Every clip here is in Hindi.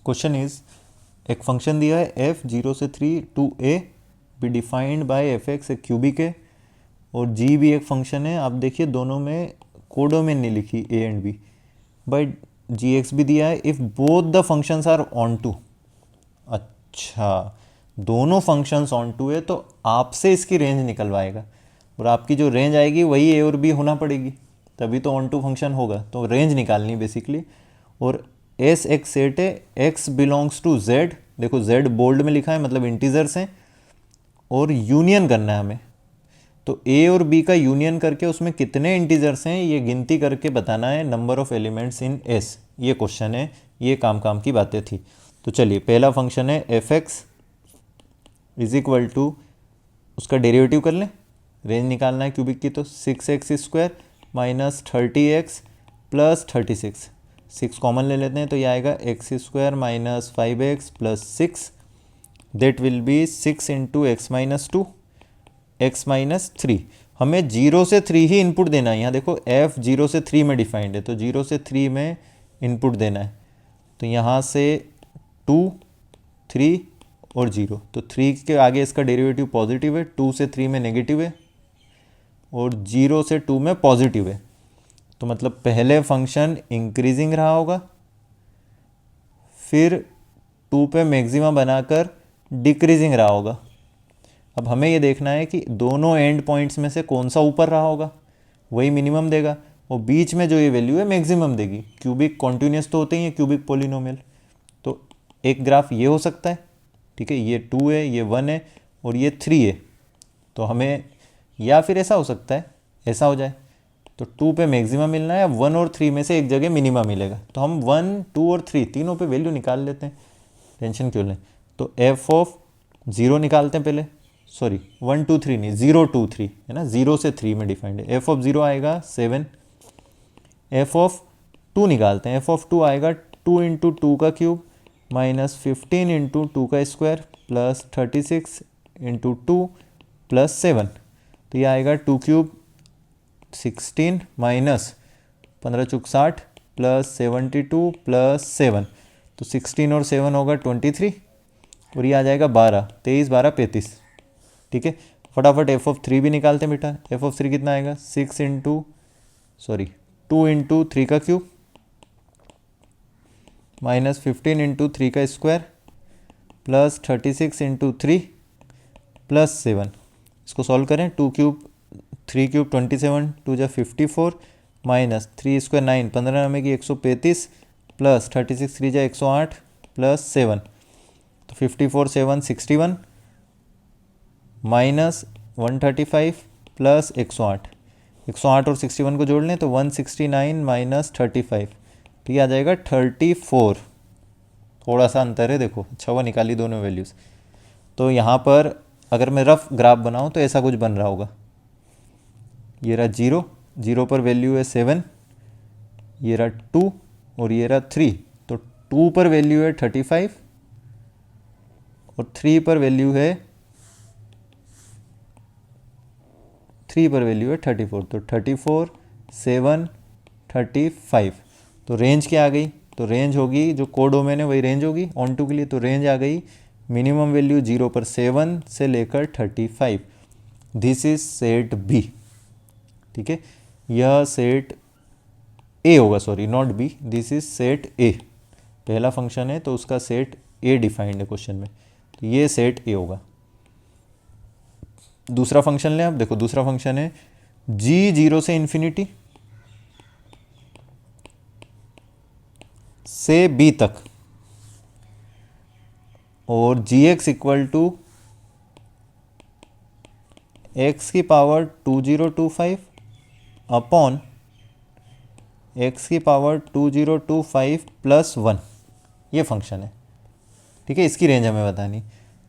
क्वेश्चन इज एक फंक्शन दिया है f 0 से 3 to a B defined by fx एक क्यूबिक है और g भी एक फंक्शन है। आप देखिए दोनों में कोडोमेन नहीं लिखी a and b, but gx भी दिया है if both the functions are onto. अच्छा, दोनों फंक्शंस ऑन टू है तो आपसे इसकी रेंज निकलवाएगा और आपकी जो रेंज आएगी वही a और b होना पड़ेगी, तभी तो ऑन टू फंक्शन होगा। तो रेंज निकालनी बेसिकली। और एस एक सेट है, x बिलोंग्स टू z, देखो z बोल्ड में लिखा है मतलब इंटीजर्स हैं, और यूनियन करना है हमें। तो a और b का यूनियन करके उसमें कितने इंटीजर्स हैं ये गिनती करके बताना है, number of elements in s। ये क्वेश्चन है, ये काम की बातें थी। तो चलिए पहला फंक्शन है F X is equal to, उसका डेरिवेटिव कर लें, रेंज निकालना है क्यूबिक की, तो 6x square minus 30x plus 36, 6 common ले लेते हैं तो ये आएगा x square minus 5x plus 6, that will be 6 into x minus 2 x minus 3। हमें 0 से 3 ही इनपुट देना है। यहाँ देखो f 0 से 3 में डिफाइंड है तो 0 से 3 में इनपुट देना है। तो यहाँ से 2, 3 और 0, तो 3 के आगे इसका डेरिवेटिव पॉजिटिव है, 2 से 3 में नेगेटिव है और 0 से 2 में पॉजिटिव है। तो मतलब पहले फंक्शन इंक्रीजिंग रहा होगा, फिर 2 पे मैक्सिमा बनाकर डिक्रीजिंग रहा होगा। अब हमें ये देखना है कि दोनों एंड पॉइंट्स में से कौन सा ऊपर रहा होगा, वही मिनिमम देगा, और बीच में जो ये वैल्यू है मैक्सिमम देगी। क्यूबिक कॉन्टिन्यूस तो होते ही है, क्यूबिक पॉलिनोमियल। तो एक ग्राफ ये हो सकता है, ठीक है, ये 2 है, ये 1 है और ये 3 है। तो हमें, या फिर ऐसा हो सकता है, ऐसा हो जाए तो 2 पे मैक्सिमा मिलना है, 1 और 3 में से एक जगह मिनिमा मिलेगा। तो हम 1, 2 और 3 तीनों पे वैल्यू निकाल लेते हैं, टेंशन क्यों लें। तो एफ ऑफ 0 निकालते हैं पहले, सॉरी 1 2 3 नहीं, 0 2 3 है ना, 0 से 3 में डिफाइंड है। एफ ऑफ 0 आएगा 7, एफ ऑफ 2 निकालते हैं, एफ ऑफ 2 आएगा 2 इंटू 2 का क्यूब माइनस 15 इंटू 2 का स्क्वायर प्लस 36 इंटू 2 प्लस 7। तो ये आएगा 2 क्यूब 16 माइनस 15 चुक 60 प्लस 72 प्लस 7, तो 16 और 7 होगा 23 और ये आ जाएगा 12, 23 12 35। ठीक है, फटाफट एफ ऑफ 3 भी निकालते हैं बेटा। एफ ऑफ 3 कितना आएगा, 6 इंटू, सॉरी 2 इंटू 3 का क्यूब माइनस 15 इंटू 3 का स्क्वायर प्लस 36 इंटू 3 प्लस 7। इसको सॉल्व करें, 2 क्यूब 3 क्यूब 27, 2 जा 54 माइनस 3 स्क्वायर 9, 15 में की 135 प्लस 36 3 जा 108 प्लस 7, तो 54 7 61 माइनस 135 प्लस 108, 108 और 61 को जोड़ लें तो 169 माइनस 35, तो ये आ जाएगा 34। थोड़ा सा अंतर है, देखो अच्छा हुआ निकाली दोनों वैल्यूज़। तो यहाँ पर अगर मैं रफ ग्राफ बनाऊँ तो ऐसा कुछ बन रहा होगा, ये रहा 0, 0 पर वैल्यू है 7, ये रहा 2 और ये रहा 3। तो 2 पर वैल्यू है 35 और 3 पर वैल्यू है 34, तो 34 7 35। तो रेंज क्या आ गई, तो रेंज होगी, जो कोडोमेन है वही रेंज होगी ऑन टू के लिए। तो रेंज आ गई मिनिमम वैल्यू 0 पर 7 से लेकर 35। This is set B. ठीक है, यह सेट ए होगा, sorry not B, this is set A. पहला फंक्शन है तो उसका सेट ए डिफाइंड है क्वेश्चन में, तो ये सेट ए होगा। दूसरा फंक्शन लें, आप देखो दूसरा फंक्शन है जी 0 से इन्फिनिटी से बी तक और जी एक्स इक्वल टू एक्स की पावर 2025 अपॉन एक्स की पावर 2025 प्लस 1, ये फंक्शन है। ठीक है, इसकी रेंज हमें बतानी।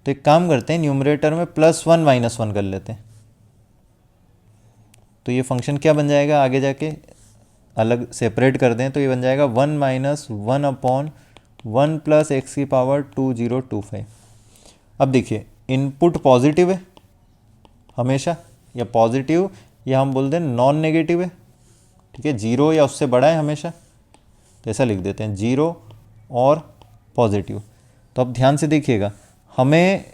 तो एक काम करते हैं, न्यूमरेटर में +1 -1 कर लेते हैं, तो ये फंक्शन क्या बन जाएगा, आगे जाके अलग सेपरेट कर दें तो ये बन जाएगा 1 - 1 अपॉन 1 प्लस एक्स की पावर 2025। अब देखिए इनपुट पॉजिटिव है हमेशा, या पॉजिटिव या हम बोल दें नॉन नेगेटिव है। ठीक है, 0 या उससे बड़ा है हमेशा, तो ऐसा लिख देते हैं 0 और पॉजिटिव। तो अब ध्यान से देखिएगा, हमें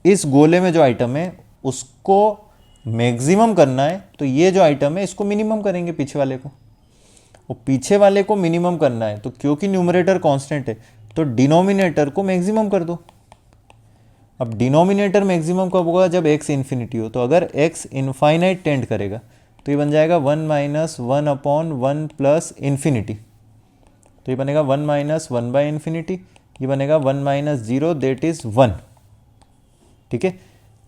इस गोले में जो आइटम है उसको मैक्सिमम करना है, तो ये जो आइटम है इसको मिनिमम करेंगे पीछे वाले को, और पीछे वाले को मिनिमम करना है, तो क्योंकि न्यूमरेटर कांस्टेंट है तो डिनोमिनेटर को मैक्सिमम कर दो। अब डिनोमिनेटर मैक्सिमम कब होगा, जब x इन्फिनिटी हो। तो अगर x इनफाइनाइट टेंड करेगा तो ये बन जाएगा 1 माइनस 1/1 प्लस इन्फिनिटी, तो ये बनेगा 1 माइनस 1/इन्फिनिटी, ये बनेगा 1 माइनस 0 दैट इज 1। ठीक है,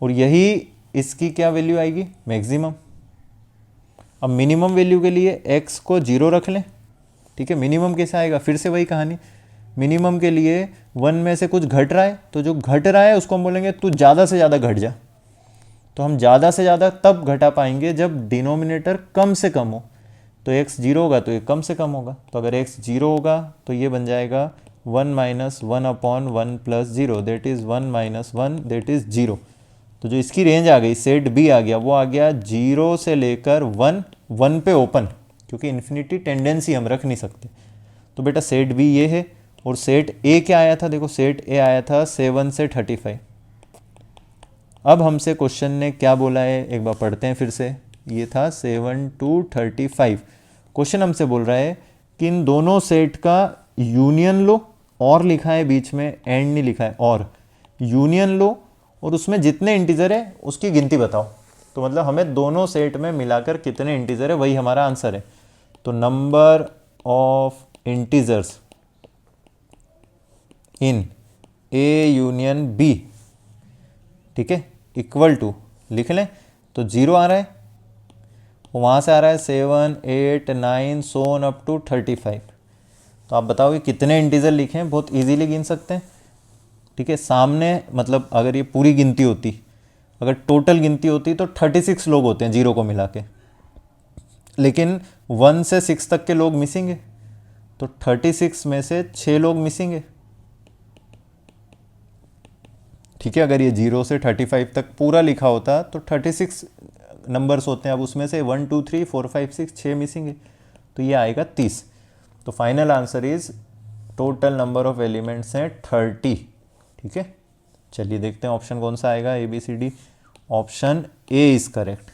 और यही इसकी क्या वैल्यू आएगी, मैक्सिमम। अब मिनिमम वैल्यू के लिए x को 0 रख लें। ठीक है, मिनिमम कैसे आएगा, फिर से वही कहानी, मिनिमम के लिए 1 में से कुछ घट रहा है, तो जो घट रहा है उसको हम बोलेंगे तू ज़्यादा से ज़्यादा घट जा। तो हम ज़्यादा से ज़्यादा तब घटा पाएंगे जब डिनोमिनेटर कम से कम हो। तो x 0 होगा तो ये कम से कम होगा, तो अगर x 0 होगा तो ये बन जाएगा 1 minus 1/1 plus 0 that is 1 minus 1 that is 0। तो जो इसकी रेंज आ गई, सेट बी आ गया, वो आ गया 0 से लेकर 1 पे ओपन, क्योंकि इन्फिनिटी टेंडेंसी हम रख नहीं सकते। तो बेटा सेट बी ये है, और सेट ए क्या आया था, देखो सेट ए आया था 7 से 35। अब हमसे क्वेश्चन ने क्या बोला है, एक बार पढ़ते हैं फिर से। ये था 7 to 35। क्वेश्चन हमसे बोल रहा है कि इन दोनों सेट का यूनियन लो, और लिखा है बीच में, एंड नहीं लिखा है, और यूनियन लो, और उसमें जितने इंटीजर है उसकी गिनती बताओ। तो मतलब हमें दोनों सेट में मिलाकर कितने इंटीजर है वही हमारा आंसर है। तो number of integers in A union B, ठीक है, इक्वल टू लिख लें, तो 0 आ रहा है, वहाँ से आ रहा है 7 8 9 सोन अप टू 35। तो आप बताओ ये कितने इंटीजर लिखे हैं, बहुत इजीली गिन सकते हैं। ठीक है, सामने मतलब अगर ये पूरी गिनती होती, अगर टोटल गिनती होती तो 36 लोग होते हैं 0 को मिला के, लेकिन 1 से 6 तक के लोग मिसिंग है, तो 36 में से 6 लोग मिसिंग है। ठीक है, अगर ये 0 से 35 तक पूरा लिखा होता तो 36 नंबर्स होते हैं, अब उसमें से 1 2 3 4 5 6 6 मिसिंग है, तो ये आएगा 30। तो final answer is total number of elements हैं 30। ठीक है, चलिए देखते हैं ऑप्शन कौन सा आएगा, ABCD। Option A is correct.